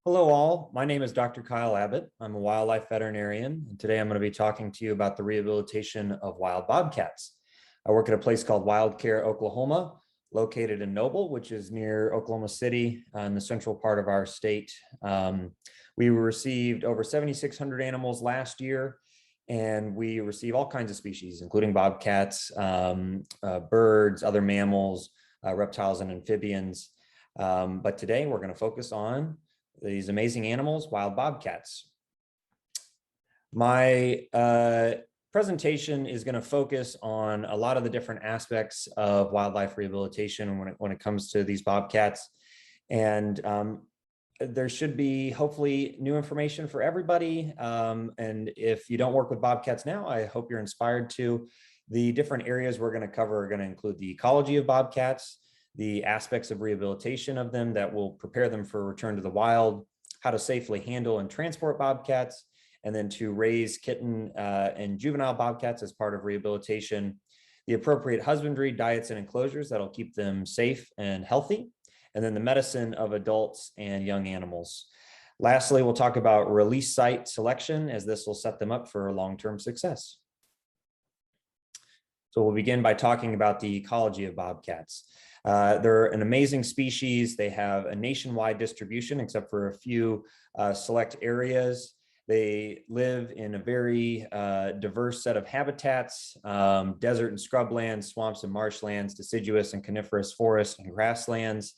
Hello all, my name is Dr. Kyle Abbott. I'm a wildlife veterinarian, and today I'm going to be talking to you about the rehabilitation of wild bobcats. I work at a place called Wild Care, Oklahoma, located in Noble, which is near Oklahoma City in the central part of our state. We received over 7,600 animals last year, and we receive all kinds of species, including bobcats, birds, other mammals, reptiles, and amphibians. But today we're going to focus on these amazing animals, wild bobcats. My presentation is going to focus on a lot of the different aspects of wildlife rehabilitation when it comes to these bobcats. And there should be hopefully new information for everybody. And if you don't work with bobcats now, I hope you're inspired to. The different areas we're going to cover are going to include the ecology of bobcats, the aspects of rehabilitation of them that will prepare them for return to the wild, how to safely handle and transport bobcats, and then to raise kitten and juvenile bobcats as part of rehabilitation, the appropriate husbandry, diets, and enclosures that'll keep them safe and healthy, and then the medicine of adults and young animals. Lastly, we'll talk about release site selection, as this will set them up for long-term success. So we'll begin by talking about the ecology of bobcats. They're an amazing species. They have a nationwide distribution, except for a few select areas. They live in a very diverse set of habitats, desert and scrublands, swamps and marshlands, deciduous and coniferous forests and grasslands,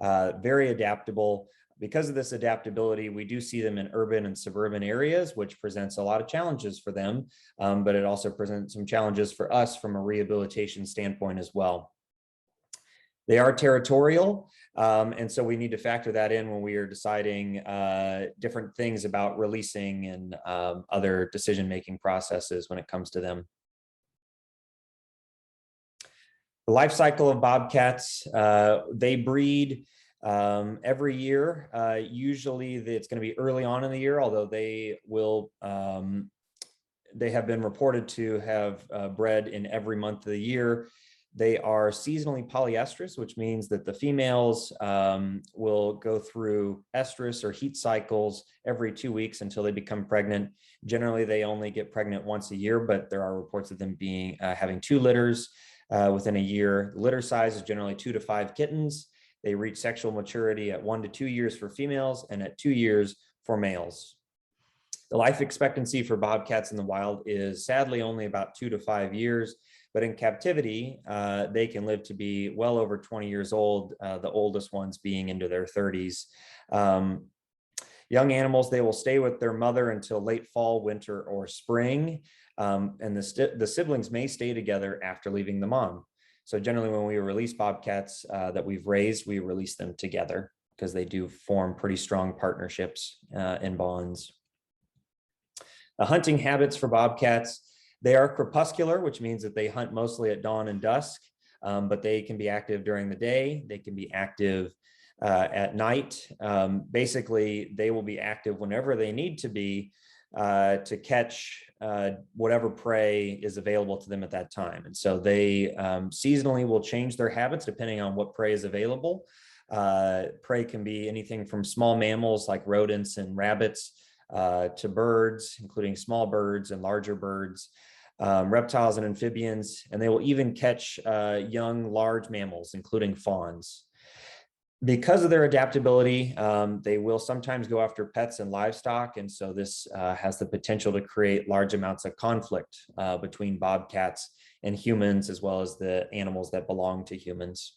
very adaptable. Because of this adaptability, we do see them in urban and suburban areas, which presents a lot of challenges for them, but it also presents some challenges for us from a rehabilitation standpoint as well. They are territorial, and so we need to factor that in when we are deciding different things about releasing and other decision-making processes when it comes to them. The life cycle of bobcats, they breed every year. Usually it's going to be early on in the year, although they have been reported to have bred in every month of the year. They are seasonally polyestrous, which means that the females will go through estrus or heat cycles every 2 weeks until they become pregnant. Generally, they only get pregnant once a year, but there are reports of them having 2 litters within a year. The litter size is generally 2 to 5 kittens. They reach sexual maturity at 1 to 2 years for females and at 2 years for males. The life expectancy for bobcats in the wild is sadly only about 2 to 5 years, but in captivity, they can live to be well over 20 years old, the oldest ones being into their 30s. Young animals, they will stay with their mother until late fall, winter, or spring, and the siblings may stay together after leaving the mom. So generally when we release bobcats that we've raised, we release them together because they do form pretty strong partnerships and bonds. The hunting habits for bobcats, they are crepuscular, which means that they hunt mostly at dawn and dusk, but they can be active during the day. They can be active at night. Basically, they will be active whenever they need to be to catch whatever prey is available to them at that time. And so they seasonally will change their habits depending on what prey is available. Prey can be anything from small mammals like rodents and rabbits to birds, including small birds and larger birds, reptiles and amphibians, and they will even catch young, large mammals, including fawns. Because of their adaptability, they will sometimes go after pets and livestock, and so this has the potential to create large amounts of conflict between bobcats and humans, as well as the animals that belong to humans.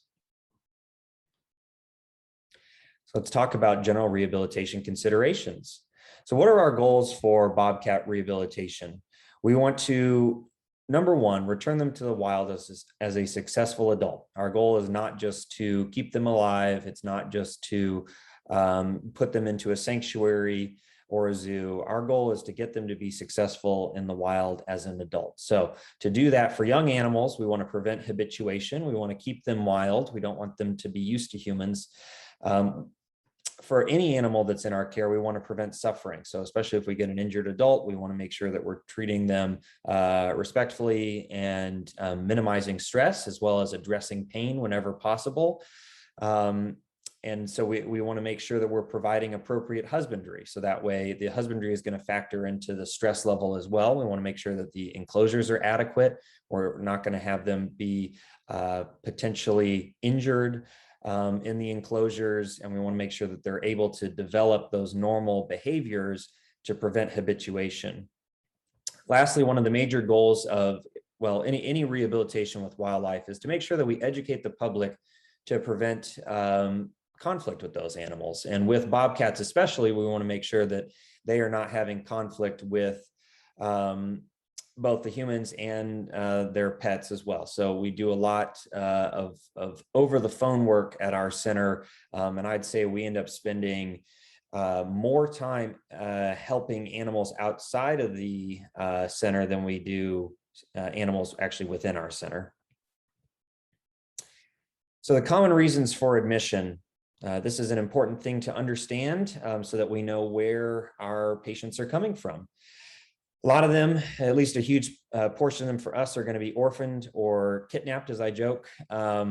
So let's talk about general rehabilitation considerations. So what are our goals for bobcat rehabilitation? We want to, number one, return them to the wild as a successful adult. Our goal is not just to keep them alive. It's not just to put them into a sanctuary or a zoo. Our goal is to get them to be successful in the wild as an adult. So to do that for young animals, we want to prevent habituation. We want to keep them wild. We don't want them to be used to humans. For any animal that's in our care, we want to prevent suffering. So especially if we get an injured adult, we want to make sure that we're treating them respectfully and minimizing stress, as well as addressing pain whenever possible. And so we want to make sure that we're providing appropriate husbandry. So that way the husbandry is going to factor into the stress level as well. We want to make sure that the enclosures are adequate. We're not going to have them be potentially injured in the enclosures. And we want to make sure that they're able to develop those normal behaviors to prevent habituation. Lastly, one of the major goals of, well, any rehabilitation with wildlife is to make sure that we educate the public to prevent conflict with those animals. And with bobcats especially, we want to make sure that they are not having conflict with both the humans and their pets as well. So we do a lot of over the phone work at our center. And I'd say we end up spending more time helping animals outside of the center than we do animals actually within our center. So the common reasons for admission, this is an important thing to understand so that we know where our patients are coming from. A lot of them, at least a huge portion of them for us, are going to be orphaned or kidnapped, as I joke. A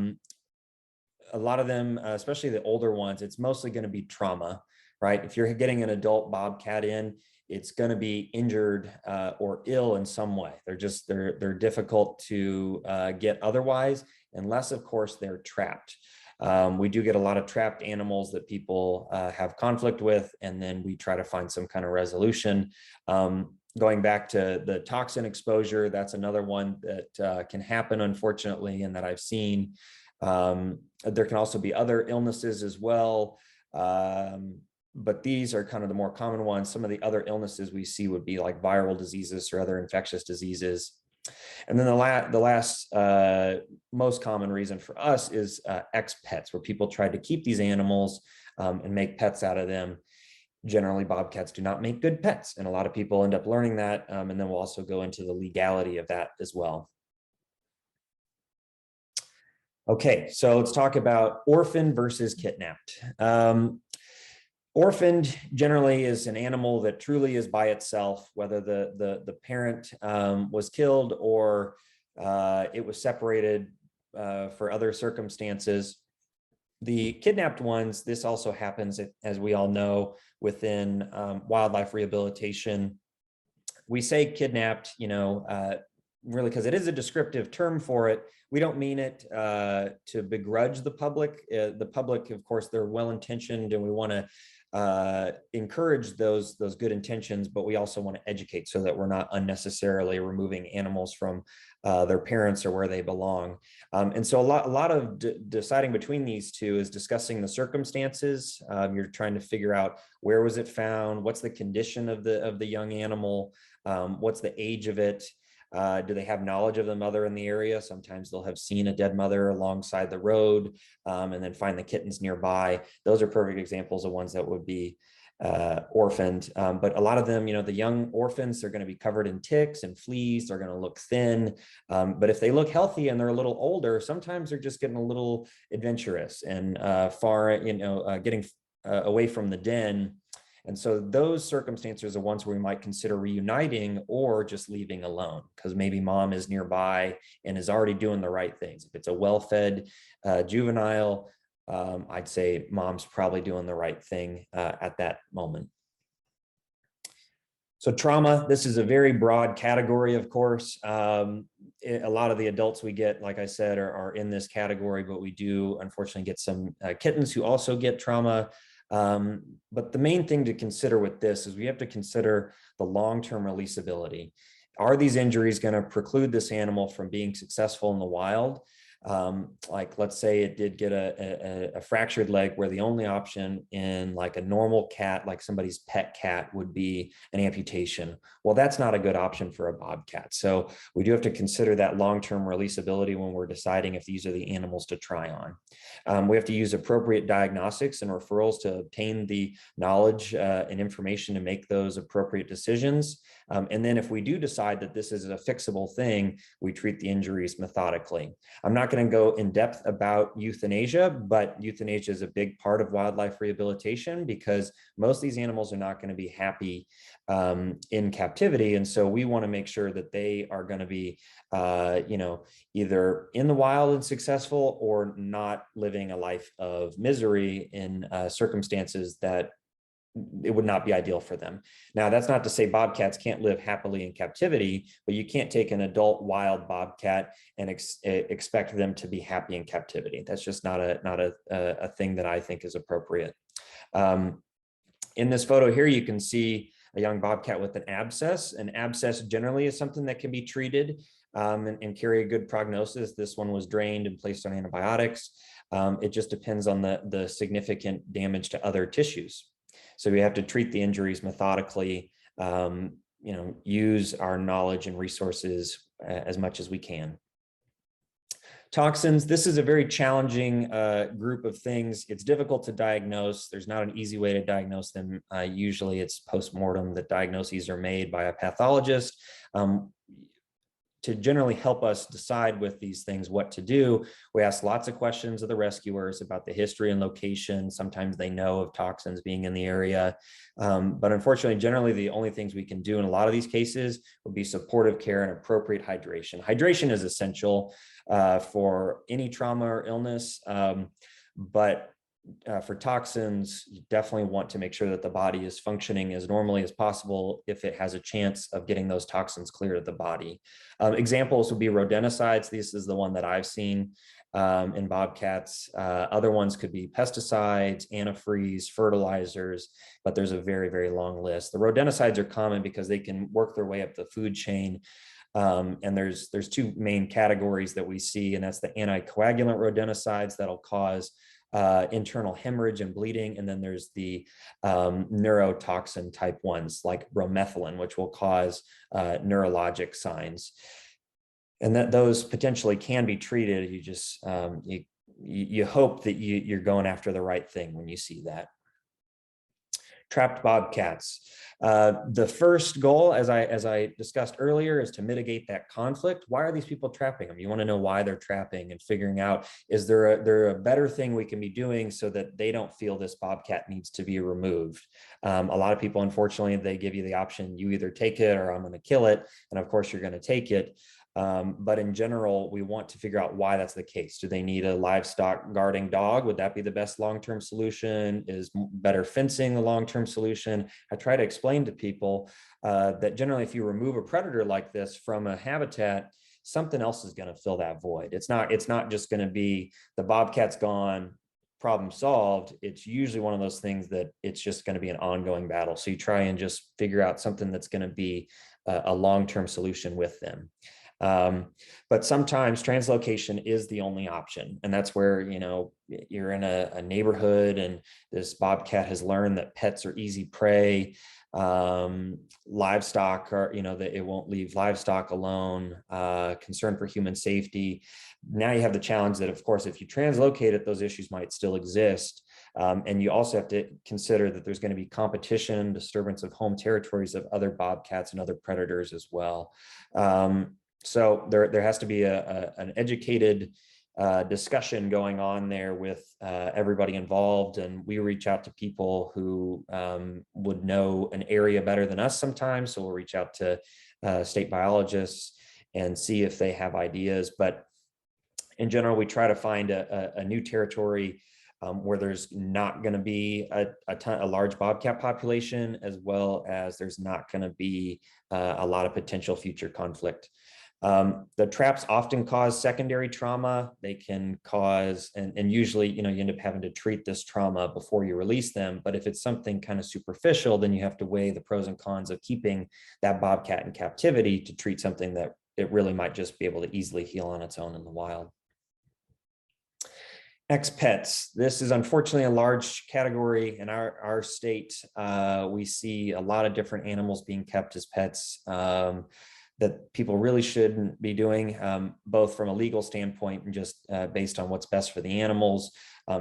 lot of them, especially the older ones, it's mostly going to be trauma, right? If you're getting an adult bobcat in, it's going to be injured or ill in some way. They're difficult to get otherwise, unless of course they're trapped. We do get a lot of trapped animals that people have conflict with, and then we try to find some kind of resolution. Going back to the toxin exposure, that's another one that can happen, unfortunately, and that I've seen. There can also be other illnesses as well. But these are kind of the more common ones. Some of the other illnesses we see would be like viral diseases or other infectious diseases. And then the last most common reason for us is ex-pets, where people try to keep these animals and make pets out of them. Generally, bobcats do not make good pets, and a lot of people end up learning that. And then we'll also go into the legality of that as well. Okay, so let's talk about orphaned versus kidnapped. Orphaned generally is an animal that truly is by itself, whether the parent was killed or it was separated for other circumstances. The kidnapped ones, this also happens, as we all know, within wildlife rehabilitation. We say kidnapped, really because it is a descriptive term for it. We don't mean it to begrudge the public. The public, of course, they're well-intentioned, and we want to encourage those good intentions, but we also want to educate so that we're not unnecessarily removing animals from their parents or where they belong. And so a lot of deciding between these two is discussing the circumstances. You're trying to figure out, where was it found? What's the condition of the young animal? What's the age of it? Do they have knowledge of the mother in the area? Sometimes they'll have seen a dead mother alongside the road and then find the kittens nearby. Those are perfect examples of ones that would be orphaned. But a lot of them, the young orphans, they're going to be covered in ticks and fleas. They're going to look thin. But if they look healthy and they're a little older, sometimes they're just getting a little adventurous and getting away from the den. And so those circumstances are ones where we might consider reuniting or just leaving alone, because maybe mom is nearby and is already doing the right things. If it's a well-fed juvenile, I'd say mom's probably doing the right thing at that moment. So trauma, this is a very broad category, of course. A lot of the adults we get, like I said, are in this category, but we do unfortunately get some kittens who also get trauma. But the main thing to consider with this is we have to consider the long-term releasability. Are these injuries going to preclude this animal from being successful in the wild? Like, let's say it did get a fractured leg, where the only option in like a normal cat, like somebody's pet cat, would be an amputation. Well, that's not a good option for a bobcat. So we do have to consider that long-term releasability when we're deciding if these are the animals to try on. We have to use appropriate diagnostics and referrals to obtain the knowledge and information to make those appropriate decisions. And then if we do decide that this is a fixable thing, we treat the injuries methodically. I'm not going going to go in depth about euthanasia, but euthanasia is a big part of wildlife rehabilitation because most of these animals are not going to be happy in captivity. And so we want to make sure that they are going to be, either in the wild and successful or not living a life of misery in circumstances that it would not be ideal for them. Now, that's not to say bobcats can't live happily in captivity, but you can't take an adult wild bobcat and expect them to be happy in captivity. That's just not a thing that I think is appropriate. In this photo here, you can see a young bobcat with an abscess. An abscess generally is something that can be treated and carry a good prognosis. This one was drained and placed on antibiotics. It just depends on the significant damage to other tissues. So we have to treat the injuries methodically, use our knowledge and resources as much as we can. Toxins, this is a very challenging group of things. It's difficult to diagnose. There's not an easy way to diagnose them. Usually it's post-mortem that diagnoses are made by a pathologist. To generally help us decide with these things what to do, we ask lots of questions of the rescuers about the history and location. Sometimes they know of toxins being in the area. But unfortunately, generally, the only things we can do in a lot of these cases would be supportive care and appropriate hydration. Hydration is essential for any trauma or illness, but for toxins, you definitely want to make sure that the body is functioning as normally as possible if it has a chance of getting those toxins cleared of the body. Examples would be rodenticides. This is the one that I've seen in bobcats. Other ones could be pesticides, antifreeze, fertilizers, but there's a very, very long list. The rodenticides are common because they can work their way up the food chain. And there's two main categories that we see, and that's the anticoagulant rodenticides that'll cause internal hemorrhage and bleeding. And then there's the neurotoxin type ones like bromethylene, which will cause neurologic signs. And that those potentially can be treated. You just, you hope that you're going after the right thing when you see that. Trapped bobcats. The first goal, as I discussed earlier, is to mitigate that conflict. Why are these people trapping them? You want to know why they're trapping and figuring out, is there a better thing we can be doing so that they don't feel this bobcat needs to be removed? A lot of people, unfortunately, they give you the option, you either take it or I'm going to kill it. And of course, you're going to take it. But in general, we want to figure out why that's the case. Do they need a livestock guarding dog? Would that be the best long-term solution? Is better fencing the long-term solution? I try to explain to people that generally, if you remove a predator like this from a habitat, something else is going to fill that void. It's not just going to be the bobcat's gone, problem solved. It's usually one of those things that it's just going to be an ongoing battle. So you try and just figure out something that's going to be a long-term solution with them. But sometimes translocation is the only option. And that's where, you're in a neighborhood and this bobcat has learned that pets are easy prey. Livestock are, that it won't leave livestock alone, concern for human safety. Now you have the challenge that, of course, if you translocate it, those issues might still exist. And you also have to consider that there's going to be competition, disturbance of home territories of other bobcats and other predators as well. So there has to be an educated discussion going on there with everybody involved. And we reach out to people who would know an area better than us sometimes. So we'll reach out to state biologists and see if they have ideas. But in general, we try to find a new territory where there's not going to be a large bobcat population, as well as there's not going to be a lot of potential future conflict. The traps often cause secondary trauma. They can cause, and usually, you end up having to treat this trauma before you release them. But if it's something kind of superficial, then you have to weigh the pros and cons of keeping that bobcat in captivity to treat something that it really might just be able to easily heal on its own in the wild. Ex-pets. This is unfortunately a large category in our state. We see a lot of different animals being kept as pets that people really shouldn't be doing, both from a legal standpoint and just based on what's best for the animals.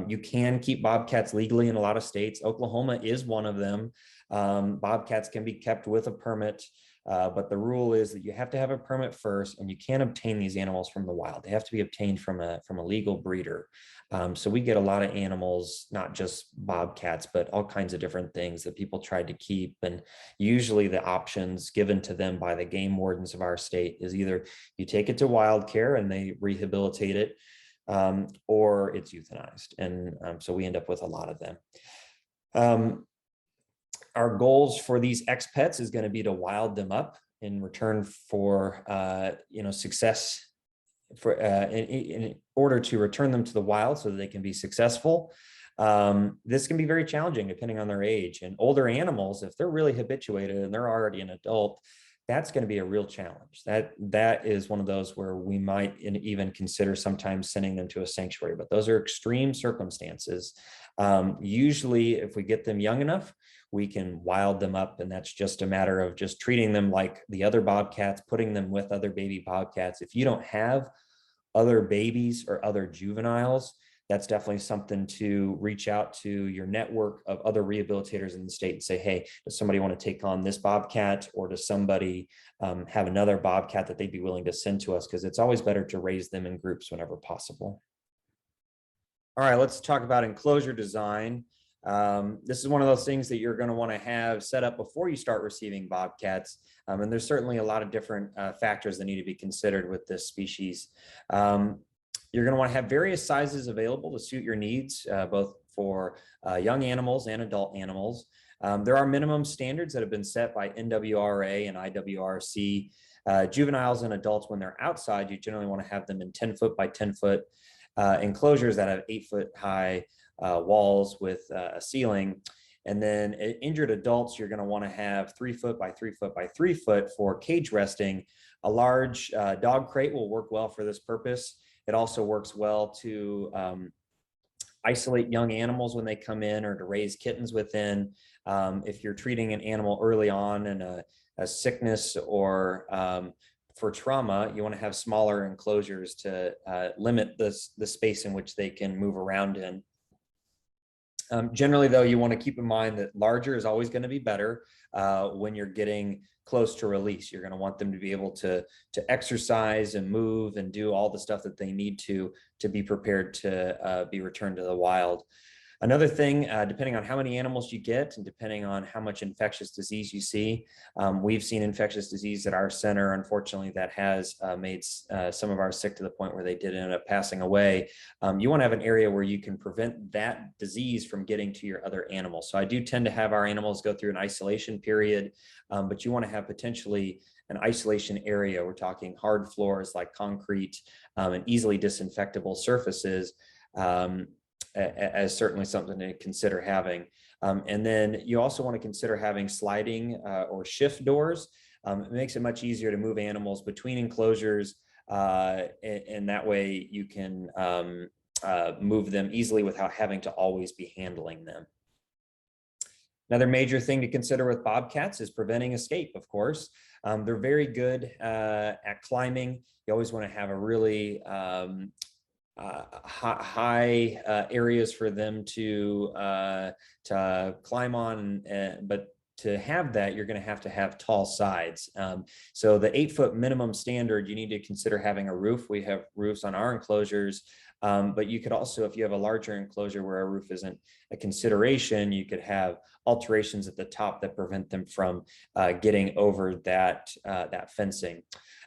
You can keep bobcats legally in a lot of states. Oklahoma is one of them. Bobcats can be kept with a permit. But the rule is that you have to have a permit first, and you can't obtain these animals from the wild. They have to be obtained from a legal breeder. So we get a lot of animals, not just bobcats, but all kinds of different things that people tried to keep. And usually the options given to them by the game wardens of our state is either you take it to wild care and they rehabilitate it, or it's euthanized. And so we end up with a lot of them. Our goals for these expets is going to be to wild them up in return for success, for in order to return them to the wild so that they can be successful. This can be very challenging depending on their age. And older animals, if they're really habituated and they're already an adult, that's going to be a real challenge. That is one of those where we might even consider sometimes sending them to a sanctuary, but those are extreme circumstances. Usually, if we get them young enough, we can wild them up, and that's just a matter of just treating them like the other bobcats, putting them with other baby bobcats. If you don't have other babies or other juveniles, that's definitely something to reach out to your network of other rehabilitators in the state and say, hey, does somebody want to take on this bobcat, or does somebody have another bobcat that they'd be willing to send to us? Because it's always better to raise them in groups whenever possible. All right, let's talk about enclosure design. This is one of those things that you're going to want to have set up before you start receiving bobcats. And there's certainly a lot of different factors that need to be considered with this species. You're going to want to have various sizes available to suit your needs, both for young animals and adult animals. There are minimum standards that have been set by NWRA and IWRC. Juveniles and adults, when they're outside, you generally want to have them in 10 foot by 10 foot enclosures that have 8 foot high walls with a ceiling. And then injured adults, you're going to want to have 3 foot by 3 foot by 3 foot for cage resting. A large dog crate will work well for this purpose. It also works well to isolate young animals when they come in, or to raise kittens within. If you're treating an animal early on in a sickness or for trauma, you want to have smaller enclosures to limit the space in which they can move around in. Generally, though, you want to keep in mind that larger is always going to be better when you're getting close to release. You're going to want them to be able to exercise and move and do all the stuff that they need to be prepared to be returned to the wild. Another thing, depending on how many animals you get and depending on how much infectious disease you see, we've seen infectious disease at our center, unfortunately, that has made some of ours sick to the point where they did end up passing away. You want to have an area where you can prevent that disease from getting to your other animals. So I do tend to have our animals go through an isolation period, but you want to have potentially an isolation area. We're talking hard floors like concrete and easily disinfectable surfaces. As certainly something to consider having. And then you also want to consider having sliding or shift doors. It makes it much easier to move animals between enclosures, and that way you can move them easily without having to always be handling them. Another major thing to consider with bobcats is preventing escape, of course. They're very good at climbing. You always want to have a really high areas for them to climb on, but to have that, you're going to have tall sides. So the 8 foot minimum standard, you need to consider having a roof. We have roofs on our enclosures, but you could also, if you have a larger enclosure where a roof isn't a consideration, you could have alterations at the top that prevent them from getting over that fencing.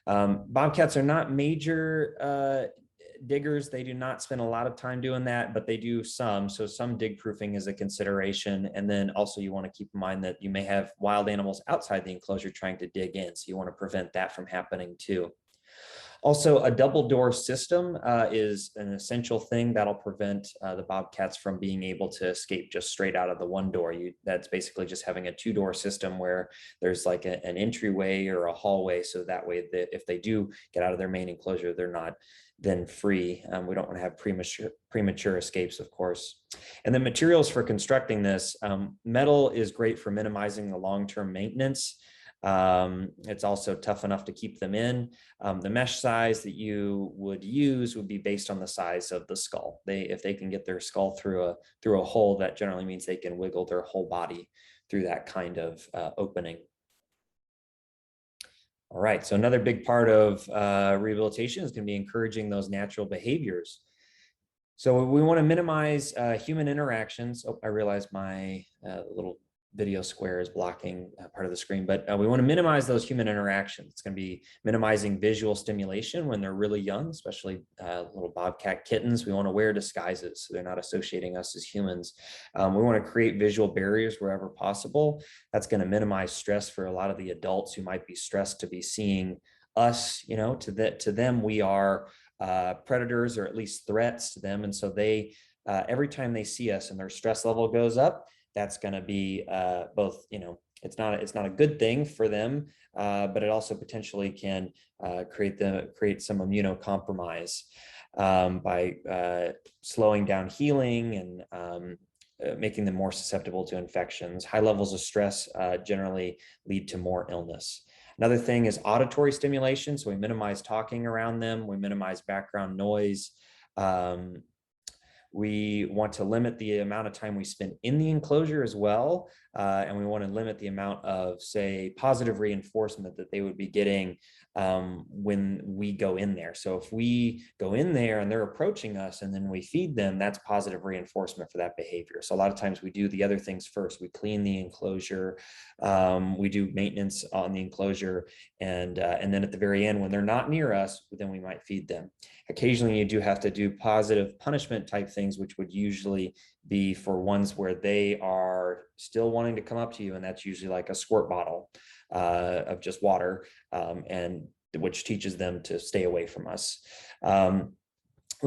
Bobcats are not major diggers. They do not spend a lot of time doing that, but they do some. So some dig proofing is a consideration. And then also you want to keep in mind that you may have wild animals outside the enclosure trying to dig in. So you want to prevent that from happening too. Also, a double door system is an essential thing that'll prevent the bobcats from being able to escape just straight out of the one door. That's basically just having a 2-door system where there's like an entryway or a hallway. So that way, if they do get out of their main enclosure, they're not then free. We don't want to have premature escapes, of course. And the materials for constructing this, metal is great for minimizing the long-term maintenance. It's also tough enough to keep them in. The mesh size that you would use would be based on the size of the skull. If they can get their skull through a hole, that generally means they can wiggle their whole body through that kind of opening. All right, so another big part of rehabilitation is going to be encouraging those natural behaviors. So we want to minimize human interactions. Oh, I realize my little video square is blocking part of the screen, but we want to minimize those human interactions. It's going to be minimizing visual stimulation when they're really young, especially little bobcat kittens. We want to wear disguises so they're not associating us as humans. We want to create visual barriers wherever possible. That's going to minimize stress for a lot of the adults who might be stressed to be seeing us. To them, we are predators or at least threats to them. And so they, every time they see us and their stress level goes up, that's going to be both, it's not a good thing for them, but it also potentially can create some immunocompromise by slowing down healing and making them more susceptible to infections. High levels of stress generally lead to more illness. Another thing is auditory stimulation. So we minimize talking around them. We minimize background noise. We want to limit the amount of time we spend in the enclosure as well. And we want to limit the amount of, say, positive reinforcement that they would be getting when we go in there. So if we go in there and they're approaching us and then we feed them, that's positive reinforcement for that behavior. So a lot of times we do the other things first. We clean the enclosure, we do maintenance on the enclosure, and then at the very end, when they're not near us, then we might feed them. Occasionally, you do have to do positive punishment type things, which would usually be for ones where they are still wanting to come up to you, and that's usually like a squirt bottle of just water, and which teaches them to stay away from us. We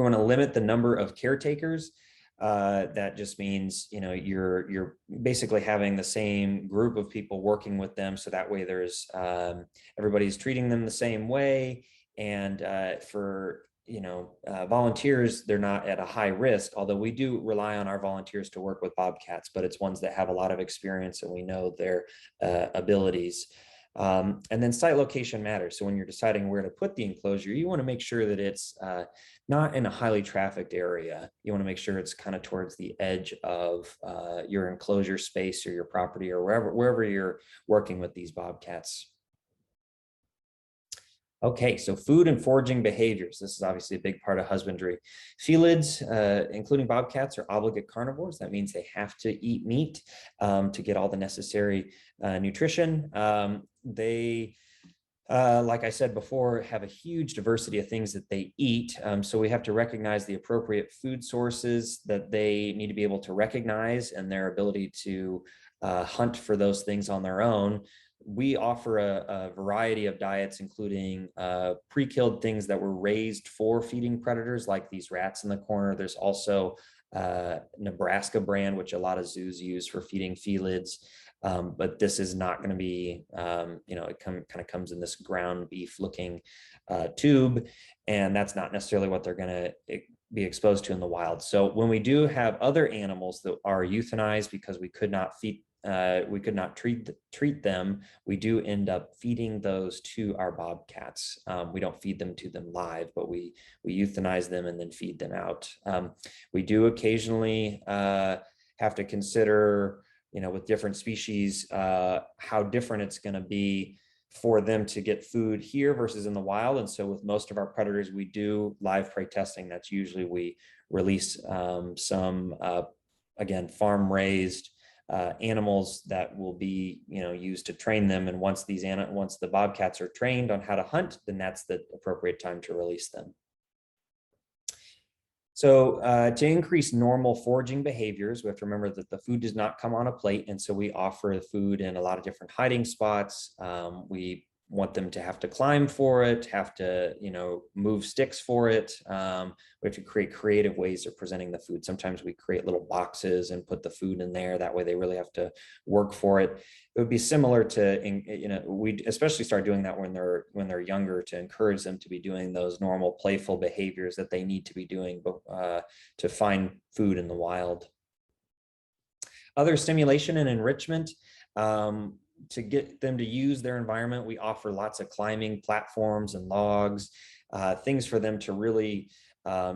want to limit the number of caretakers. That just means, you're basically having the same group of people working with them, so that way there's everybody's treating them the same way. And for volunteers, they're not at a high risk, although we do rely on our volunteers to work with bobcats, but it's ones that have a lot of experience and we know their abilities. And then site location matters. So when you're deciding where to put the enclosure, you want to make sure that it's not in a highly trafficked area. You want to make sure it's kind of towards the edge of your enclosure space or your property or wherever you're working with these bobcats. Okay, so food and foraging behaviors. This is obviously a big part of husbandry. Felids, including bobcats, are obligate carnivores. That means they have to eat meat to get all the necessary nutrition. They, like I said before, have a huge diversity of things that they eat. So we have to recognize the appropriate food sources that they need to be able to recognize and their ability to hunt for those things on their own. We offer a variety of diets, including pre-killed things that were raised for feeding predators, like these rats in the corner. There's also Nebraska brand, which a lot of zoos use for feeding felids. But this is not going to be, it kind of comes in this ground beef looking tube, and that's not necessarily what they're going to be exposed to in the wild. So when we do have other animals that are euthanized because we could not treat them, we do end up feeding those to our bobcats. We don't feed them to them live, but we euthanize them and then feed them out. We do occasionally have to consider, with different species, how different it's going to be for them to get food here versus in the wild. And so with most of our predators, we do live prey testing. That's usually we release some, again, farm raised animals that will be, used to train them. And once the bobcats are trained on how to hunt, then that's the appropriate time to release them. So to increase normal foraging behaviors, we have to remember that the food does not come on a plate. And so we offer the food in a lot of different hiding spots. We want them to have to climb for it, have to, move sticks for it. We have to create creative ways of presenting the food. Sometimes we create little boxes and put the food in there. That way they really have to work for it. It would be similar to, we especially start doing that when they're younger, to encourage them to be doing those normal playful behaviors that they need to be doing to find food in the wild. Other stimulation and enrichment. To get them to use their environment, we offer lots of climbing platforms and logs, things for them to really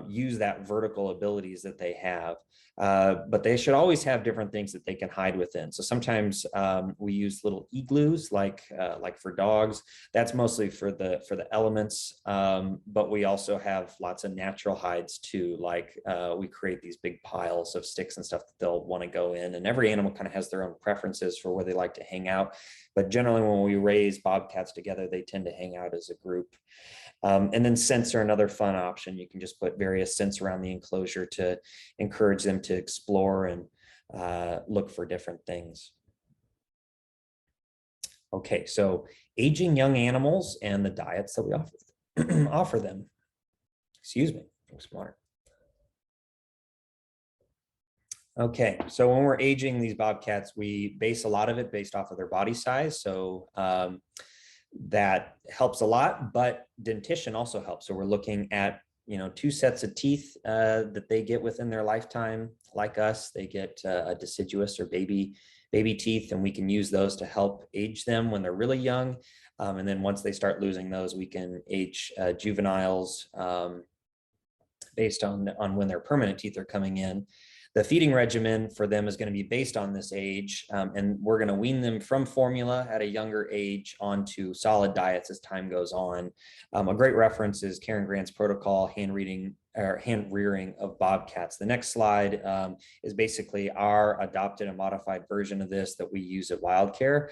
use that vertical abilities that they have. But they should always have different things that they can hide within. So sometimes we use little igloos, like for dogs. That's mostly for the elements. But we also have lots of natural hides too. Like we create these big piles of sticks and stuff that they'll want to go in. And every animal kind of has their own preferences for where they like to hang out. But generally, when we raise bobcats together, they tend to hang out as a group. And then scents are another fun option. You can just put various scents around the enclosure to encourage them to explore and look for different things. Okay, so aging young animals and the diets that we offer them. Excuse me, drink some water. Okay, so when we're aging these bobcats, we base a lot of it based off of their body size. So that helps a lot, but dentition also helps. So we're looking at, 2 sets of teeth that they get within their lifetime. Like us, they get a deciduous or baby teeth, and we can use those to help age them when they're really young. And then once they start losing those, we can age juveniles based on when their permanent teeth are coming in. The feeding regimen for them is going to be based on this age, and we're going to wean them from formula at a younger age onto solid diets as time goes on. A great reference is Karen Grant's protocol, hand rearing of bobcats. The next slide is basically our adopted and modified version of this that we use at WildCare.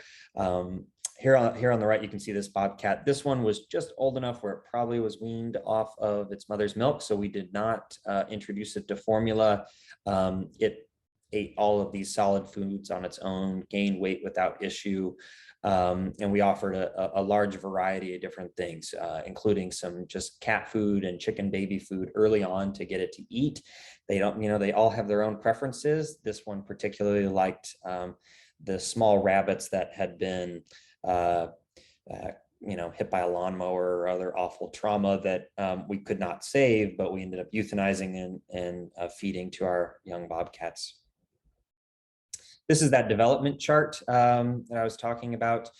Here on the right, you can see this bobcat. This one was just old enough where it probably was weaned off of its mother's milk, so we did not introduce it to formula. It ate all of these solid foods on its own, gained weight without issue, and we offered a large variety of different things, including some just cat food and chicken baby food early on to get it to eat. They don't, they all have their own preferences. This one particularly liked the small rabbits that had been hit by a lawnmower or other awful trauma that we could not save, but we ended up euthanizing and feeding to our young bobcats. This is that development chart that I was talking about.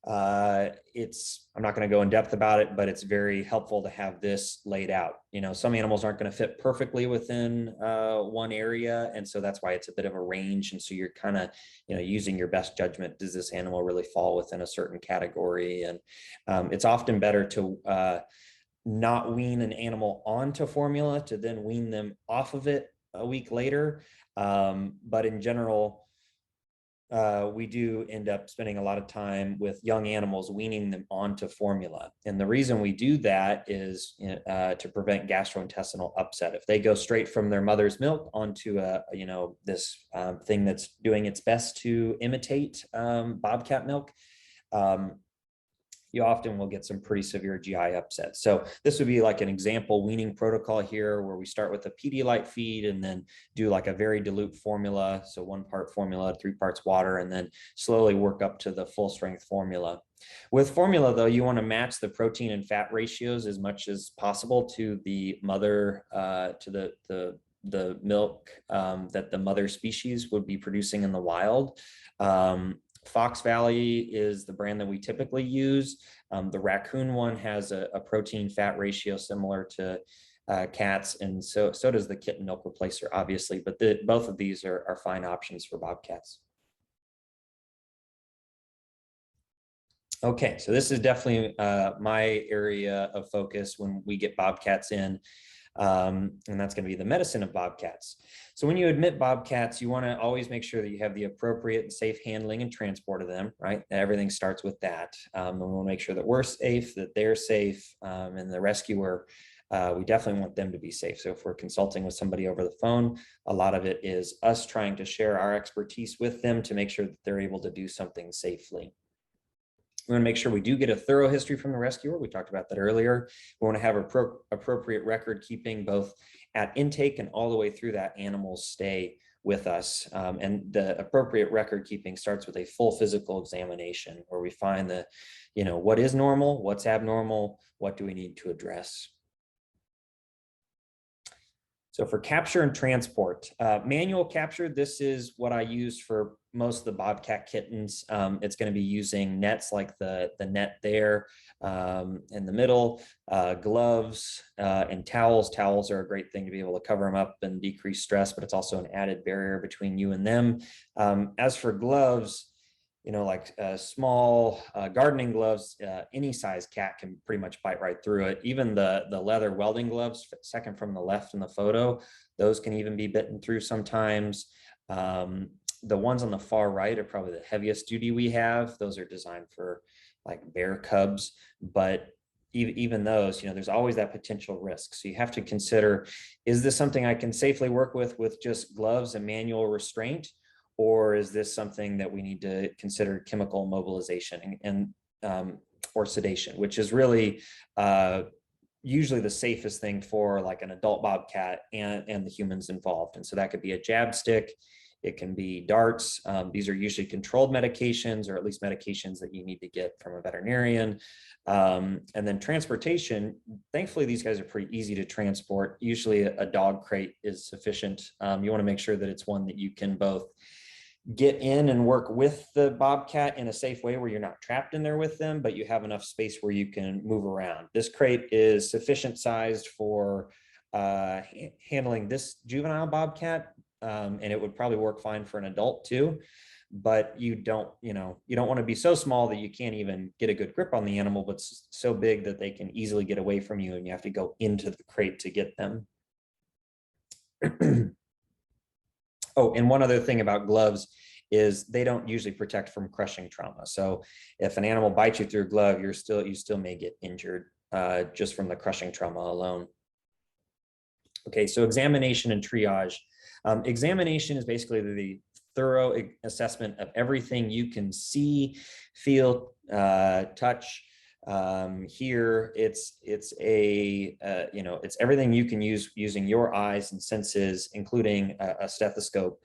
I'm not going to go in depth about it, but it's very helpful to have this laid out. Some animals aren't going to fit perfectly within one area, and so that's why it's a bit of a range. And so you're kind of, using your best judgment. Does this animal really fall within a certain category? And it's often better to not wean an animal onto formula to then wean them off of it a week later. But in general, we do end up spending a lot of time with young animals, weaning them onto formula. And the reason we do that is to prevent gastrointestinal upset. If they go straight from their mother's milk onto this thing that's doing its best to imitate bobcat milk, you often will get some pretty severe GI upset. So this would be like an example weaning protocol here, where we start with a Pedialyte feed and then do like a very dilute formula. So 1 part formula, 3 parts water, and then slowly work up to the full strength formula. With formula though, you want to match the protein and fat ratios as much as possible to the mother, to the milk that the mother species would be producing in the wild. Fox Valley is the brand that we typically use. The raccoon one has a protein fat ratio similar to cats, and so does the kitten milk replacer, obviously, but both of these are fine options for bobcats. Okay, so this is definitely my area of focus when we get bobcats in. And that's going to be the medicine of bobcats. So when you admit bobcats, you want to always make sure that you have the appropriate and safe handling and transport of them, right? Everything starts with that. And we want to make sure that we're safe, that they're safe, and the rescuer, we definitely want them to be safe. So if we're consulting with somebody over the phone, a lot of it is us trying to share our expertise with them to make sure that they're able to do something safely. We want to make sure we do get a thorough history from the rescuer. We talked about that earlier. We want to have appropriate record keeping both at intake and all the way through that animal's stay with us. And the appropriate record keeping starts with a full physical examination where we find the, what is normal, what's abnormal, what do we need to address. So for capture and transport, manual capture, this is what I use for most of the bobcat kittens, it's going to be using nets like the net there in the middle, gloves and towels. Towels are a great thing to be able to cover them up and decrease stress, but it's also an added barrier between you and them. As for gloves, like small gardening gloves, any size cat can pretty much bite right through it. Even the leather welding gloves, second from the left in the photo, those can even be bitten through sometimes. The ones on the far right are probably the heaviest duty we have. Those are designed for like bear cubs, but even those, there's always that potential risk. So you have to consider, is this something I can safely work with just gloves and manual restraint? Or is this something that we need to consider chemical mobilization and or sedation, which is really usually the safest thing for like an adult bobcat and the humans involved. And so that could be a jab stick, it can be darts. These are usually controlled medications, or at least medications that you need to get from a veterinarian. And then transportation, thankfully, these guys are pretty easy to transport. Usually a dog crate is sufficient. You want to make sure that it's one that you can both get in and work with the bobcat in a safe way where you're not trapped in there with them, but you have enough space where you can move around. This crate is sufficient sized for handling this juvenile bobcat, and it would probably work fine for an adult too. But you don't want to be so small that you can't even get a good grip on the animal, but so big that they can easily get away from you and you have to go into the crate to get them. Oh, and one other thing about gloves is they don't usually protect from crushing trauma. So if an animal bites you through a glove, you still may get injured just from the crushing trauma alone. Okay, so examination and triage. Examination is basically the thorough assessment of everything you can see, feel, touch, here. It's everything you can use using your eyes and senses, including a stethoscope.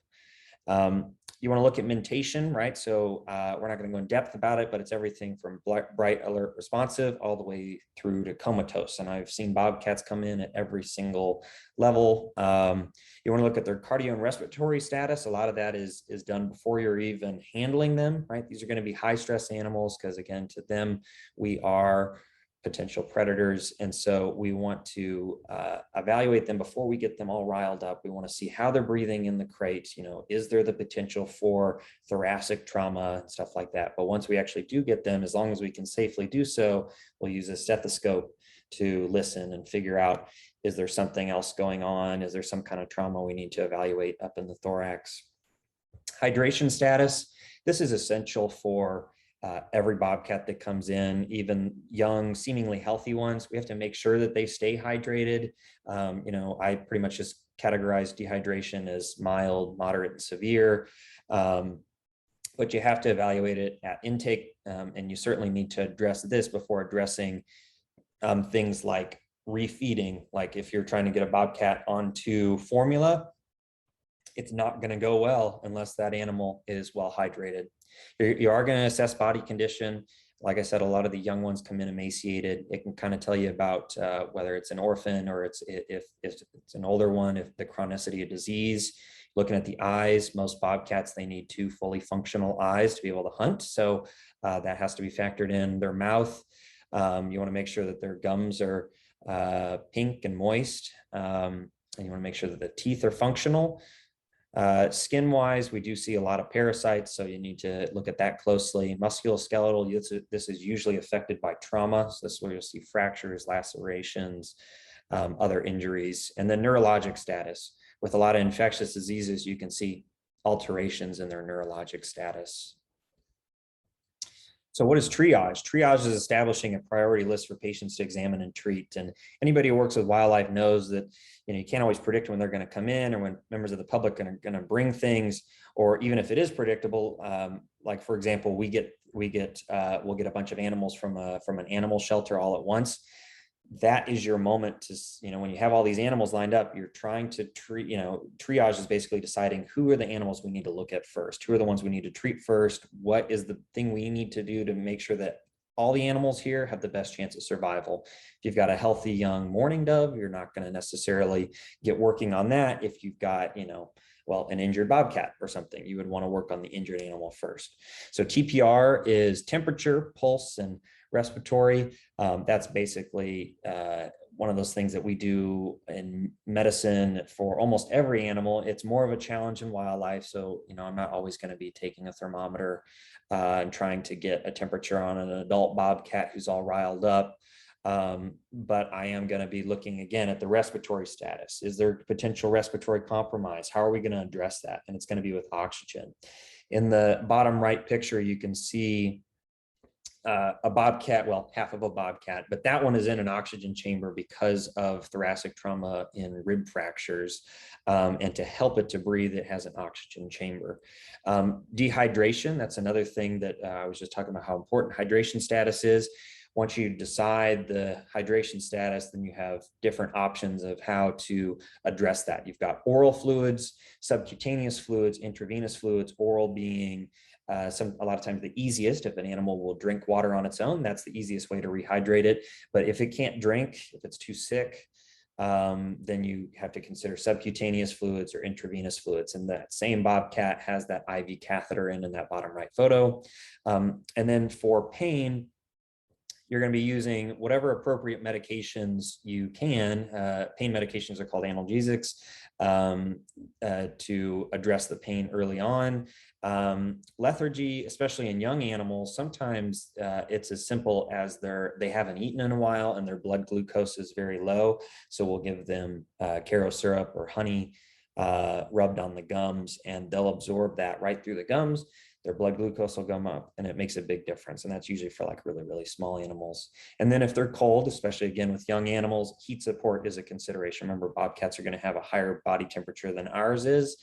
You want to look at mentation, right? So we're not going to go in depth about it, but it's everything from bright, alert, responsive all the way through to comatose. And I've seen bobcats come in at every single level. You want to look at their cardio and respiratory status. A lot of that is done before you're even handling them, right? These are going to be high stress animals because, again, to them, we are potential predators. And so we want to evaluate them before we get them all riled up. We want to see how they're breathing in the crate. Is there the potential for thoracic trauma and stuff like that? But once we actually do get them, as long as we can safely do so, we'll use a stethoscope to listen and figure out, is there something else going on? Is there some kind of trauma we need to evaluate up in the thorax? Hydration status. This is essential for every bobcat that comes in, even young, seemingly healthy ones. We have to make sure that they stay hydrated. I pretty much just categorize dehydration as mild, moderate, and severe. But you have to evaluate it at intake, and you certainly need to address this before addressing things like refeeding. Like if you're trying to get a bobcat onto formula, it's not going to go well unless that animal is well hydrated. You are going to assess body condition. Like I said, a lot of the young ones come in emaciated. It can kind of tell you about whether it's an orphan or if it's an older one, if the chronicity of disease. Looking at the eyes, most bobcats, they need 2 fully functional eyes to be able to hunt. So that has to be factored in. Their mouth, you want to make sure that their gums are pink and moist. And you want to make sure that the teeth are functional. Skin wise, we do see a lot of parasites, so you need to look at that closely. Musculoskeletal, this is usually affected by trauma. So this is where you'll see fractures, lacerations, other injuries. And then neurologic status. With a lot of infectious diseases, you can see alterations in their neurologic status. So what is triage? Triage is establishing a priority list for patients to examine and treat. And anybody who works with wildlife knows that you can't always predict when they're going to come in or when members of the public are going to bring things, or even if it is predictable. Like for example, we'll get a bunch of animals from an animal shelter all at once. That is your moment to, when you have all these animals lined up, you're trying to treat, triage is basically deciding who are the animals we need to look at first, who are the ones we need to treat first, what is the thing we need to do to make sure that all the animals here have the best chance of survival. If you've got a healthy young mourning dove, you're not going to necessarily get working on that. If you've got, well, an injured bobcat or something. You would want to work on the injured animal first. So TPR is temperature, pulse, and respiratory. That's basically one of those things that we do in medicine for almost every animal. It's more of a challenge in wildlife. So, I'm not always going to be taking a thermometer and trying to get a temperature on an adult bobcat who's all riled up. But I am going to be looking again at the respiratory status. Is there potential respiratory compromise? How are we going to address that? And it's going to be with oxygen. In the bottom right picture, you can see a bobcat, well, half of a bobcat, but that one is in an oxygen chamber because of thoracic trauma in rib fractures. And to help it to breathe, it has an oxygen chamber. Dehydration, that's another thing that I was just talking about how important hydration status is. Once you decide the hydration status, then you have different options of how to address that. You've got oral fluids, subcutaneous fluids, intravenous fluids, oral being a lot of times the easiest. If an animal will drink water on its own, that's the easiest way to rehydrate it. But if it can't drink, if it's too sick, then you have to consider subcutaneous fluids or intravenous fluids. And that same bobcat has that IV catheter in that bottom right photo. And then for pain, you're going to be using whatever appropriate medications you can. Pain medications are called analgesics to address the pain early on. Lethargy, especially in young animals, sometimes it's as simple as they haven't eaten in a while and their blood glucose is very low. So we'll give them Caro syrup or honey rubbed on the gums, and they'll absorb that right through the gums. Their blood glucose will come up, and it makes a big difference. And that's usually for like really, really small animals. And then if they're cold, especially again with young animals, heat support is a consideration. Remember, bobcats are going to have a higher body temperature than ours is.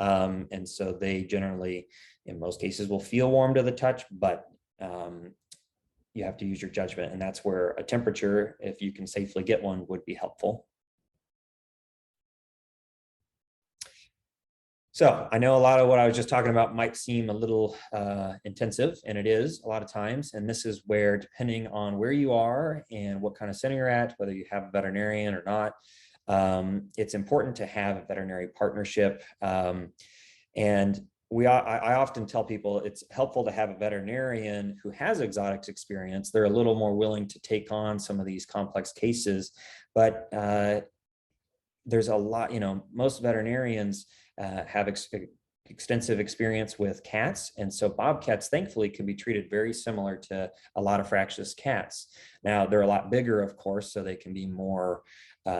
And so they generally, in most cases, will feel warm to the touch, but you have to use your judgment. And that's where a temperature, if you can safely get one, would be helpful. So I know a lot of what I was just talking about might seem a little intensive, and it is a lot of times. And this is where, depending on where you are and what kind of setting you're at, whether you have a veterinarian or not, it's important to have a veterinary partnership. And I often tell people it's helpful to have a veterinarian who has exotics experience. They're a little more willing to take on some of these complex cases, but there's a lot, most veterinarians have extensive experience with cats. And so bobcats, thankfully, can be treated very similar to a lot of fractious cats. Now, they're a lot bigger, of course, so they can be more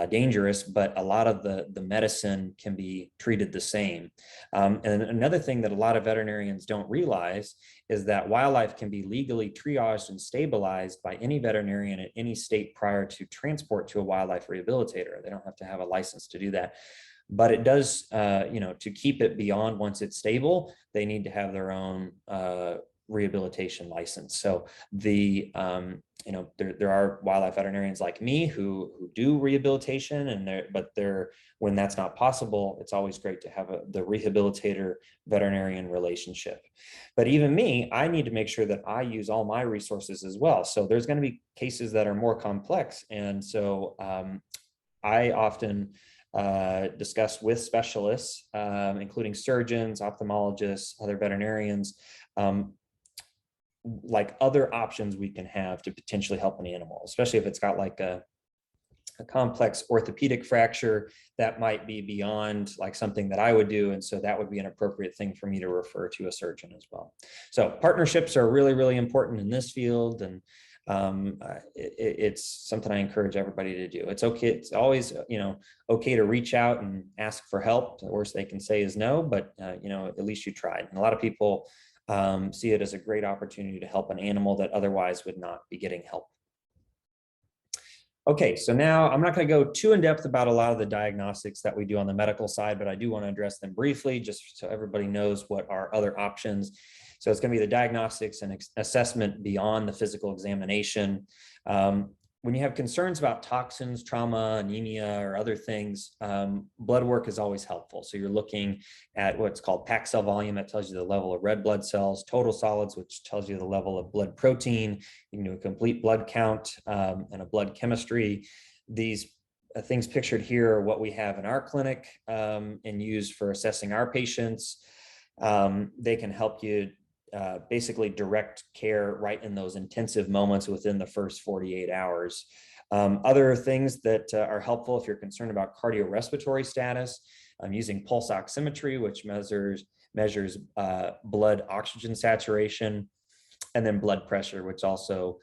dangerous, but a lot of the medicine can be treated the same. And another thing that a lot of veterinarians don't realize is that wildlife can be legally triaged and stabilized by any veterinarian at any state prior to transport to a wildlife rehabilitator. They don't have to have a license to do that. But it does, to keep it beyond once it's stable, they need to have their own rehabilitation license. So there are wildlife veterinarians like me who do rehabilitation, but when that's not possible, it's always great to have the rehabilitator veterinarian relationship. But even me, I need to make sure that I use all my resources as well. So there's going to be cases that are more complex, and so I often discuss with specialists, including surgeons, ophthalmologists, other veterinarians, like other options we can have to potentially help an animal, especially if it's got like a complex orthopedic fracture that might be beyond like something that I would do. And so that would be an appropriate thing for me to refer to a surgeon as well. So partnerships are really, really important in this field. And it's something I encourage everybody to do. It's okay. It's always, okay to reach out and ask for help. The worst they can say is no, but at least you tried. And a lot of people see it as a great opportunity to help an animal that otherwise would not be getting help. Okay, so now I'm not going to go too in depth about a lot of the diagnostics that we do on the medical side, but I do want to address them briefly just so everybody knows what our other options. So it's going to be the diagnostics and assessment beyond the physical examination. When you have concerns about toxins, trauma, anemia, or other things, blood work is always helpful. So you're looking at what's called packed cell volume. That tells you the level of red blood cells, total solids, which tells you the level of blood protein. You can do a complete blood count and a blood chemistry. These things pictured here are what we have in our clinic and use for assessing our patients. They can help you basically direct care right in those intensive moments within the first 48 hours. Other things that are helpful if you're concerned about cardiorespiratory status, using pulse oximetry, which measures blood oxygen saturation, and then blood pressure, which also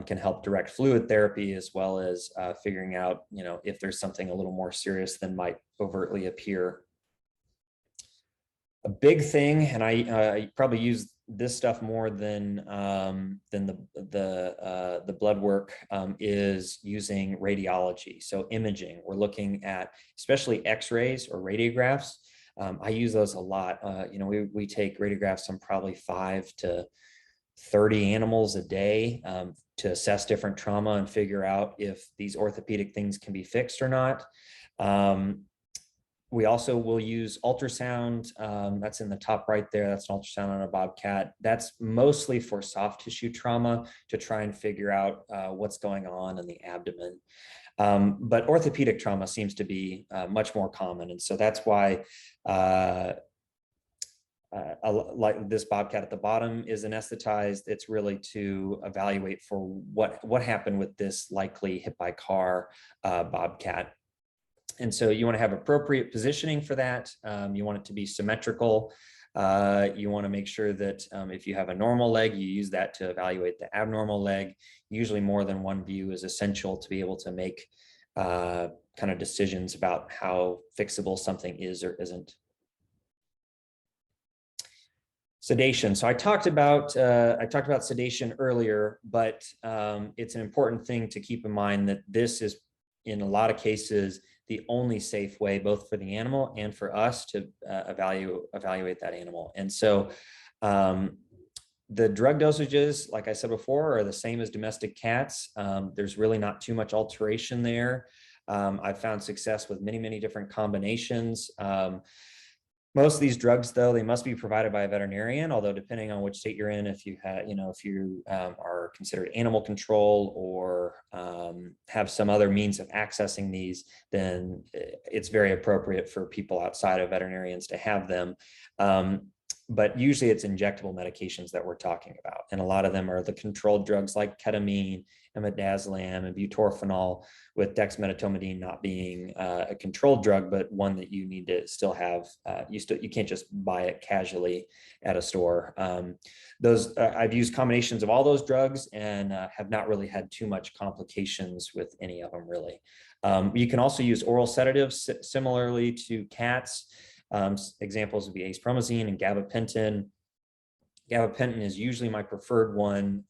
can help direct fluid therapy, as well as figuring out, if there's something a little more serious than might overtly appear. A big thing, and I probably use this stuff more than the blood work, is using radiology. So imaging, we're looking at especially X-rays or radiographs. I use those a lot. We take radiographs on probably 5 to 30 animals a day to assess different trauma and figure out if these orthopedic things can be fixed or not. We also will use ultrasound. That's in the top right there. That's an ultrasound on a bobcat. That's mostly for soft tissue trauma to try and figure out what's going on in the abdomen. But orthopedic trauma seems to be much more common. And so that's why like this bobcat at the bottom is anesthetized. It's really to evaluate for what happened with this likely hit by car bobcat. And so you want to have appropriate positioning for that. You want it to be symmetrical. You want to make sure that if you have a normal leg, you use that to evaluate the abnormal leg. Usually more than one view is essential to be able to make kind of decisions about how fixable something is or isn't. Sedation. So I talked about sedation earlier, but it's an important thing to keep in mind that this is, in a lot of cases, the only safe way, both for the animal and for us, to evaluate that animal. And so the drug dosages, like I said before, are the same as domestic cats. There's really not too much alteration there. I've found success with many, many different combinations. Most of these drugs, though, they must be provided by a veterinarian, although depending on which state you're in, if you are considered animal control or have some other means of accessing these, then it's very appropriate for people outside of veterinarians to have them. But usually it's injectable medications that we're talking about. And a lot of them are the controlled drugs like ketamine, imidazolam, and butorphanol, with dexmedetomidine not being a controlled drug, but one that you need to still have. You can't just buy it casually at a store. I've used combinations of all those drugs and have not really had too much complications with any of them, really. You can also use oral sedatives similarly to cats. Examples would be acepromazine and gabapentin. Gabapentin is usually my preferred one.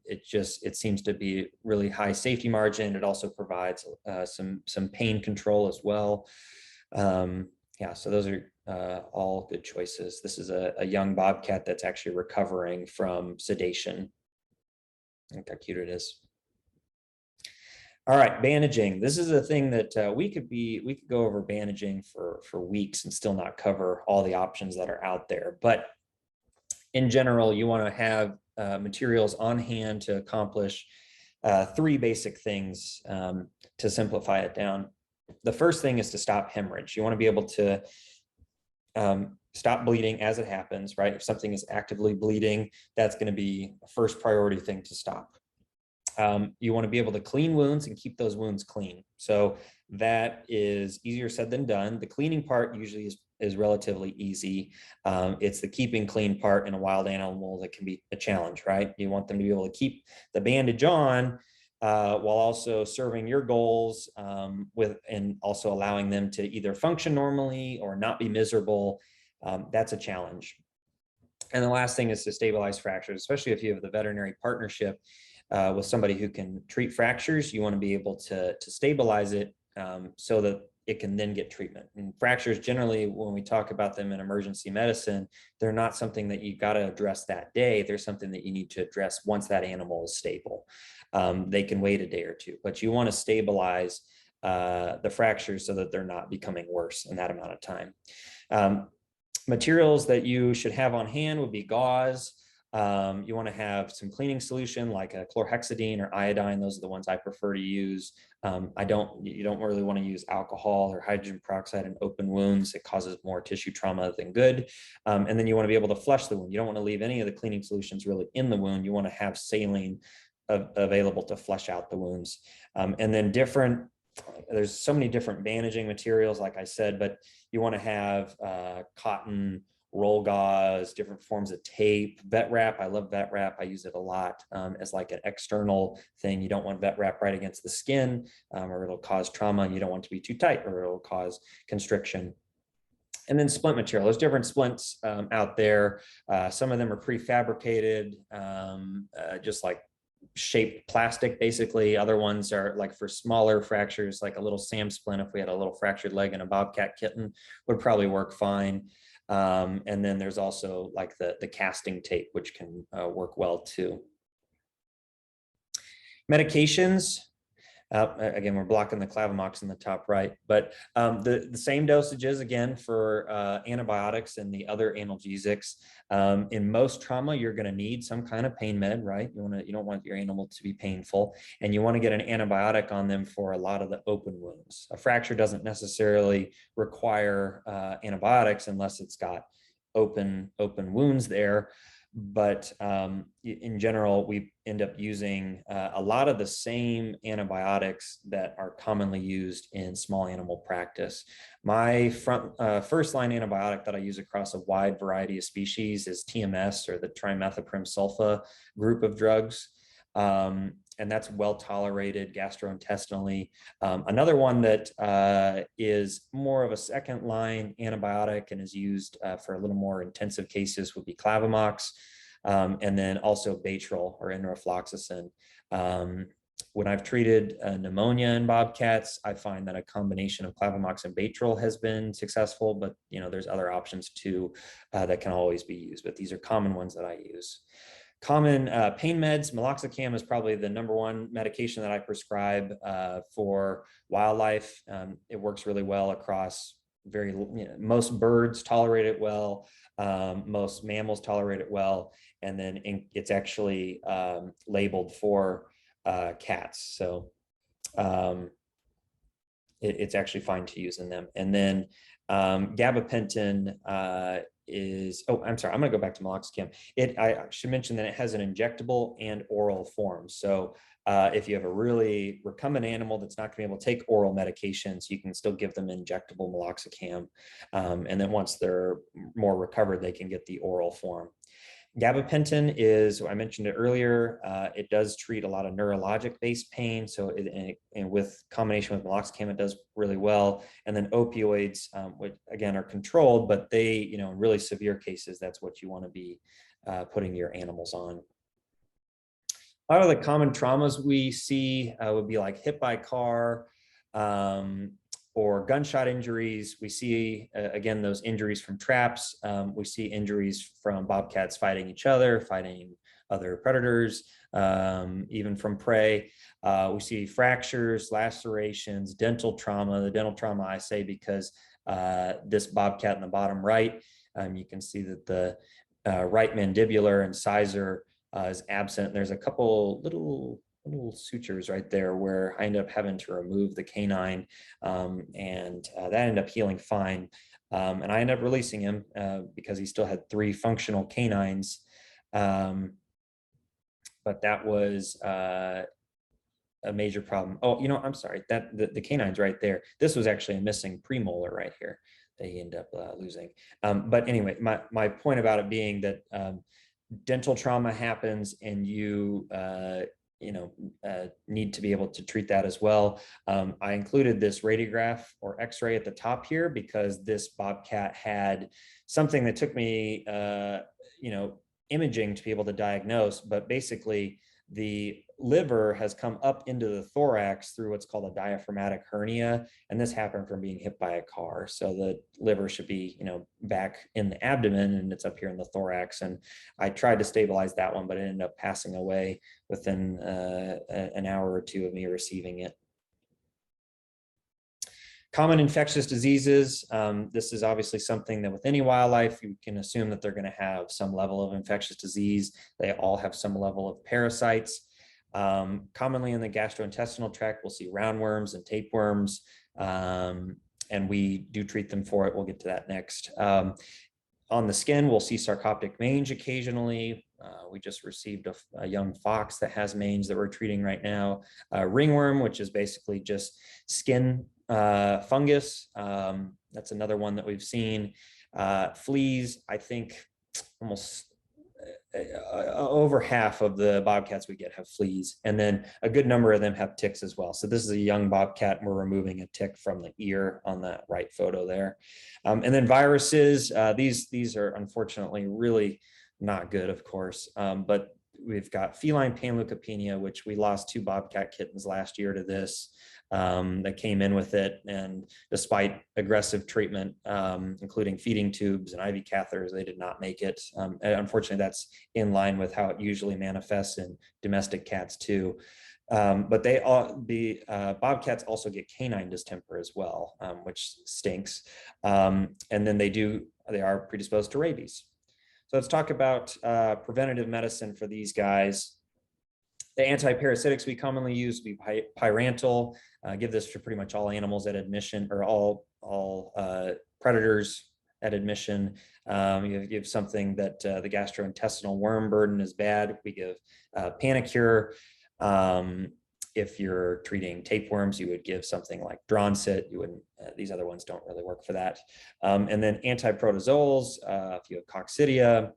It seems to be really high safety margin. It also provides some pain control as well. So those are all good choices. This is a young bobcat that's actually recovering from sedation. Look how cute it is. All right, bandaging. This is a thing that we could go over bandaging for weeks and still not cover all the options that are out there. But in general, you want to have materials on hand to accomplish 3 basic things to simplify it down. The first thing is to stop hemorrhage. You want to be able to stop bleeding as it happens, right? If something is actively bleeding, that's going to be a first priority thing to stop. You want to be able to clean wounds and keep those wounds clean. So that is easier said than done. The cleaning part usually is relatively easy. It's the keeping clean part in a wild animal that can be a challenge, right? You want them to be able to keep the bandage on while also serving your goals and also allowing them to either function normally or not be miserable. That's a challenge. And the last thing is to stabilize fractures, especially if you have the veterinary partnership with somebody who can treat fractures. You want to be able to stabilize it so that it can then get treatment. And fractures, generally, when we talk about them in emergency medicine, they're not something that you got to address that day. They're something that you need to address once that animal is stable. They can wait a day or two, but you want to stabilize the fractures so that they're not becoming worse in that amount of time. Materials that you should have on hand would be gauze. You want to have some cleaning solution like a chlorhexidine or iodine. Those are the ones I prefer to use. You don't really want to use alcohol or hydrogen peroxide in open wounds. It causes more tissue trauma than good. And then you want to be able to flush the wound. You don't want to leave any of the cleaning solutions really in the wound. You want to have saline available to flush out the wounds. And then there's so many different bandaging materials, like I said, but you want to have cotton, roll gauze, different forms of tape, vet wrap. I love vet wrap. I use it a lot as like an external thing. You don't want vet wrap right against the skin or it'll cause trauma, and you don't want it to be too tight or it'll cause constriction. And then splint material. There's different splints out there. Some of them are prefabricated, just like shaped plastic, basically. Other ones are like for smaller fractures, like a little SAM splint. If we had a little fractured leg in a bobcat kitten, would probably work fine. And then there's also like the casting tape, which can work well too. Medications. Again, we're blocking the Clavamox in the top right, but the same dosages again for antibiotics and the other analgesics. In most trauma, you're going to need some kind of pain med, right? You don't want your animal to be painful, and you want to get an antibiotic on them for a lot of the open wounds. A fracture doesn't necessarily require antibiotics unless it's got open wounds there. But in general, we end up using a lot of the same antibiotics that are commonly used in small animal practice. My first line antibiotic that I use across a wide variety of species is TMS, or the trimethoprim sulfa group of drugs. And that's well tolerated gastrointestinally. Another one that is more of a second line antibiotic and is used for a little more intensive cases would be Clavamox, and then also Baytril or enrofloxacin. When I've treated pneumonia in bobcats, I find that a combination of Clavamox and Baytril has been successful, but there's other options too that can always be used, but these are common ones that I use. Common pain meds, meloxicam is probably the #1 medication that I prescribe for wildlife. It works really well across most birds tolerate it well, most mammals tolerate it well, and then it's actually labeled for cats. So it's actually fine to use in them. And then gabapentin I'm sorry, I'm going to go back to meloxicam. I should mention that it has an injectable and oral form. So if you have a really recumbent animal that's not going to be able to take oral medications, you can still give them injectable meloxicam. And then once they're more recovered, they can get the oral form. Gabapentin is, I mentioned it earlier, it does treat a lot of neurologic-based pain. So and with combination with meloxicam, it does really well. And then opioids, which again are controlled, but they, in really severe cases, that's what you want to be putting your animals on. A lot of the common traumas we see would be like hit by car, or gunshot injuries. We see, again, those injuries from traps. We see injuries from bobcats fighting each other, fighting other predators, even from prey. We see fractures, lacerations, dental trauma. The dental trauma I say because this bobcat in the bottom right, you can see that the right mandibular and incisor is absent. There's a couple little sutures right there where I end up having to remove the canine, and that ended up healing fine. And I ended up releasing him because he still had 3 functional canines. But that was a major problem. Oh, I'm sorry, that the canine's right there. This was actually a missing premolar right here that he ended up losing. But anyway, my point about it being that dental trauma happens, and you need to be able to treat that as well. I included this radiograph or x-ray at the top here because this bobcat had something that took me imaging to be able to diagnose, but basically the liver has come up into the thorax through what's called a diaphragmatic hernia, and this happened from being hit by a car. So the liver should be back in the abdomen, and it's up here in the thorax. And I tried to stabilize that one, but it ended up passing away within an hour or 2 of me receiving it. Common infectious diseases. This is obviously something that with any wildlife, you can assume that they're going to have some level of infectious disease. They all have some level of parasites. Commonly in the gastrointestinal tract, we'll see roundworms and tapeworms, and we do treat them for it. We'll get to that next. On the skin, we'll see sarcoptic mange occasionally. We just received a young fox that has mange that we're treating right now. Ringworm, which is basically just skin fungus. That's another one that we've seen. Fleas, I think almost over half of the bobcats we get have fleas, and then a good number of them have ticks as well. So this is a young bobcat, and we're removing a tick from the ear on that right photo there. And then viruses, these are unfortunately really not good, of course, but we've got feline panleukopenia, which we lost 2 bobcat kittens last year to this. That came in with it, and despite aggressive treatment, including feeding tubes and IV catheters, they did not make it. Unfortunately, that's in line with how it usually manifests in domestic cats too. But the bobcats also get canine distemper as well, which stinks. And then they are predisposed to rabies. So let's talk about preventative medicine for these guys. The antiparasitics we commonly use would be pyrantel. Give this to pretty much all animals at admission, or all predators at admission. You give something that the gastrointestinal worm burden is bad, we give Panacure. If you're treating tapeworms, you would give something like Dronsit. You wouldn't. These other ones don't really work for that. And then antiprotozoals. If you have coccidia.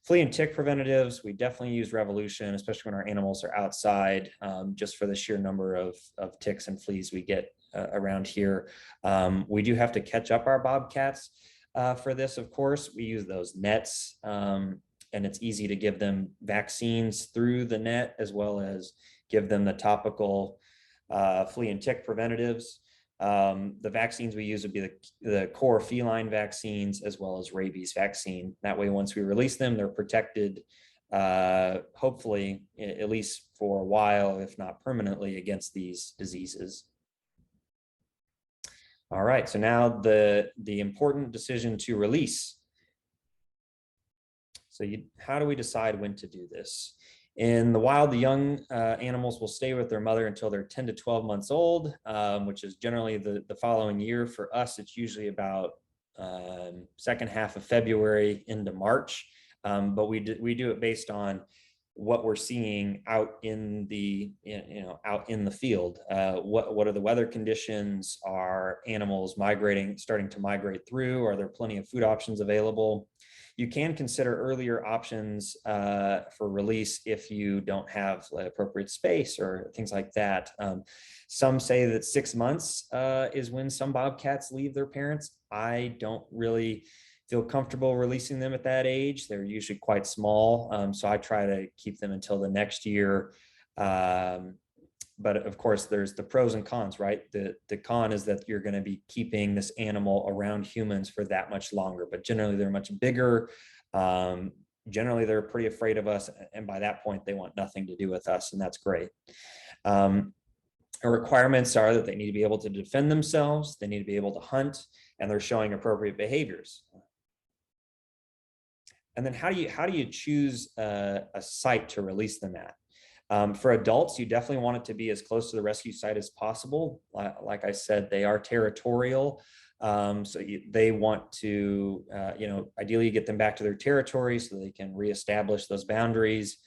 Flea and tick preventatives, we definitely use Revolution, especially when our animals are outside, just for the sheer number of ticks and fleas we get around here. We do have to catch up our bobcats for this, of course. We use those nets, and it's easy to give them vaccines through the net, as well as give them the topical flea and tick preventatives. The vaccines we use would be the core feline vaccines, as well as rabies vaccine. That way, once we release them, they're protected, hopefully, at least for a while, if not permanently, against these diseases. All right, so now the important decision to release. So how do we decide when to do this? In the wild, the young animals will stay with their mother until they're 10 to 12 months old, which is generally the following year. For us, it's usually about second half of February into March, but we do it based on what we're seeing out in the out in the field. What are the weather conditions? Are animals starting to migrate through? Are there plenty of food options available? You can consider earlier options for release if you don't have appropriate space or things like that. Some say that 6 months is when some bobcats leave their parents. I don't really feel comfortable releasing them at that age. They're usually quite small, so I try to keep them until the next year. But of course, there's the pros and cons, right? The con is that you're going to be keeping this animal around humans for that much longer, but generally they're much bigger. Generally, they're pretty afraid of us, and by that point, they want nothing to do with us, and that's great. Our requirements are that they need to be able to defend themselves, they need to be able to hunt, and they're showing appropriate behaviors. And then how do you choose a site to release them at? For adults, you definitely want it to be as close to the rescue site as possible. Like I said, they are territorial. So they want to, ideally get them back to their territory so they can reestablish those boundaries.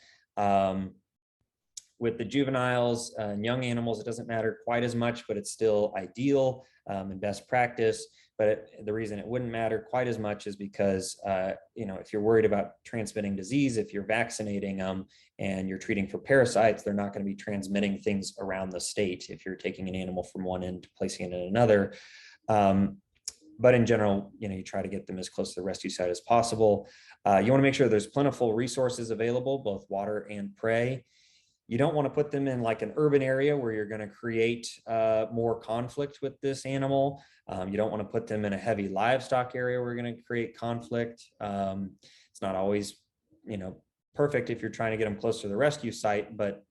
With the juveniles and young animals, it doesn't matter quite as much, but it's still ideal and best practice. But the reason it wouldn't matter quite as much is because, if you're worried about transmitting disease, if you're vaccinating them and you're treating for parasites, they're not going to be transmitting things around the state if you're taking an animal from one end, placing it in another. But in general, you try to get them as close to the rescue site as possible. You want to make sure there's plentiful resources available, both water and prey. You don't want to put them in like an urban area where you're going to create more conflict with this animal. You don't want to put them in a heavy livestock area where you're going to create conflict. It's not always, perfect if you're trying to get them close to the rescue site, but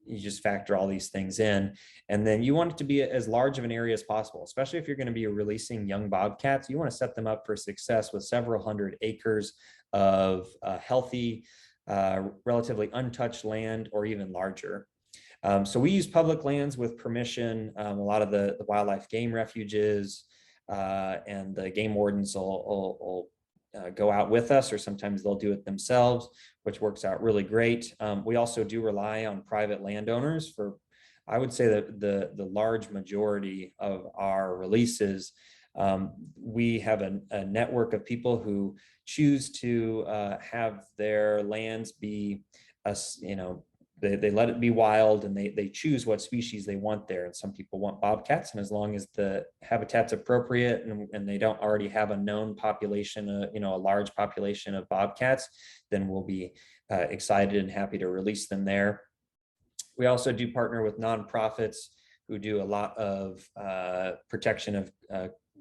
you just factor all these things in. And then you want it to be as large of an area as possible, especially if you're going to be releasing young bobcats. You want to set them up for success with several hundred acres of healthy, relatively untouched land, or even larger. So we use public lands with permission. A lot of the wildlife game refuges and the game wardens will go out with us, or sometimes they'll do it themselves, which works out really great. We also do rely on private landowners for, I would say, that the large majority of our releases. We have a network of people who choose to have their lands be, they let it be wild, and they choose what species they want there. And some people want bobcats, and as long as the habitat's appropriate and they don't already have a known population, a large population of bobcats, then we'll be excited and happy to release them there. We also do partner with nonprofits who do a lot of protection of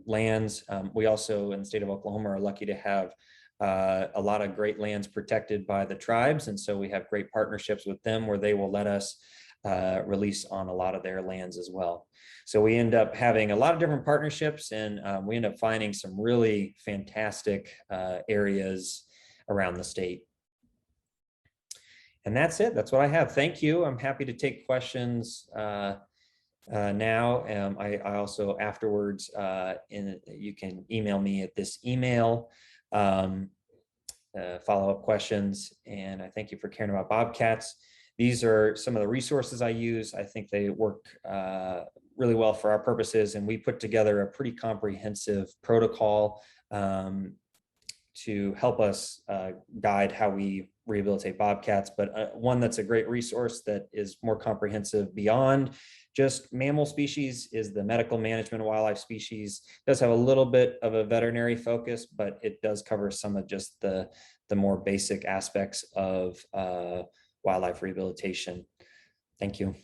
lands. We also, in the state of Oklahoma, are lucky to have a lot of great lands protected by the tribes. And so we have great partnerships with them where they will let us release on a lot of their lands as well. So we end up having a lot of different partnerships, and we end up finding some really fantastic areas around the state. And that's it. That's what I have. Thank you. I'm happy to take questions now. I also afterwards, you can email me at this email. Follow-up questions. And I thank you for caring about bobcats. These are some of the resources I use. I think they work really well for our purposes, and we put together a pretty comprehensive protocol to help us guide how we rehabilitate bobcats, but one that's a great resource that is more comprehensive beyond just mammal species is the medical management of wildlife species. It does have a little bit of a veterinary focus, but it does cover some of just the more basic aspects of wildlife rehabilitation. Thank you.